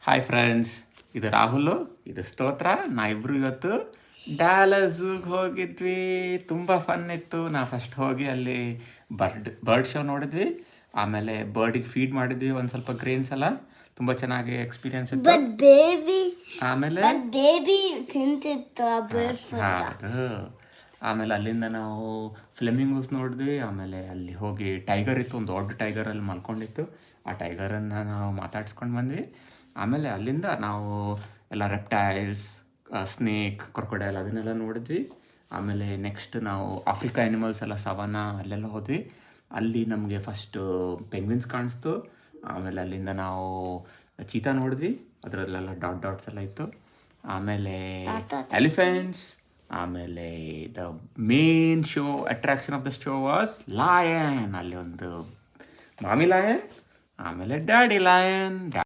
Hi friends, ಇದು ರಾಹುಲ್, ಇದು ಸ್ತೋತ್ರ. ನಾ ಇಬ್ರು ಇವತ್ತು ಡ್ಯಾಲಸ್ ಝೂಗೆ ಹೋಗಿದ್ವಿ. ತುಂಬ ಫನ್ ಇತ್ತು. ನಾ ಫಸ್ಟ್ ಹೋಗಿ ಅಲ್ಲಿ ಬರ್ಡ್ ಶೋ ನೋಡಿದ್ವಿ. ಆಮೇಲೆ ಬರ್ಡಿಗೆ ಫೀಡ್ ಮಾಡಿದ್ವಿ ಒಂದು ಸ್ವಲ್ಪ ಗ್ರೇನ್ಸ್ ಎಲ್ಲ. ತುಂಬ ಚೆನ್ನಾಗಿ ಎಕ್ಸ್ಪೀರಿಯನ್ಸ್ ಇತ್ತು. ಆಮೇಲೆ ಆಮೇಲೆ ಅಲ್ಲಿಂದ ನಾವು ಫ್ಲೆಮಿಂಗೋಸ್ ನೋಡಿದ್ವಿ. ಆಮೇಲೆ ಅಲ್ಲಿ ಹೋಗಿ ಟೈಗರ್ ಇತ್ತು, ಒಂದು ದೊಡ್ಡ ಟೈಗರಲ್ಲಿ ಮಲ್ಕೊಂಡಿತ್ತು. ಆ ಟೈಗರನ್ನು ನಾವು ಮಾತಾಡ್ಸ್ಕೊಂಡು ಬಂದ್ವಿ. ಆಮೇಲೆ ಅಲ್ಲಿಂದ ನಾವು ಎಲ್ಲ ರೆಪ್ಟೈಲ್ಸ್, ಸ್ನೇಕ್, ಕ್ರೊಕೊಡೈಲ್ ಅದನ್ನೆಲ್ಲ ನೋಡಿದ್ವಿ. ಆಮೇಲೆ ನೆಕ್ಸ್ಟ್ ನಾವು ಆಫ್ರಿಕಾ ಆ್ಯನಿಮಲ್ಸ್ ಎಲ್ಲ ಸವನಾ ಅಲ್ಲೆಲ್ಲ ಹೋದ್ವಿ. ಅಲ್ಲಿ ನಮಗೆ ಫಸ್ಟು ಪೆಂಗ್ವಿನ್ಸ್ ಕಾಣಿಸ್ತು. ಆಮೇಲೆ ಅಲ್ಲಿಂದ ನಾವು ಚೀತಾ ನೋಡಿದ್ವಿ, ಅದರಲ್ಲೆಲ್ಲ ಡಾಟ್ಸ್ ಎಲ್ಲ ಇತ್ತು. ಆಮೇಲೆ ಎಲಿಫೆಂಟ್ಸ್. ಆಮೇಲೆ the main show attraction of the show was lion. ಅಲ್ಲಿ ಒಂದು ಮಾಮಿ ಲಾಯನ್, ಆಮೇಲೆ ಡ್ಯಾಡಿ ಲಾಯನ್.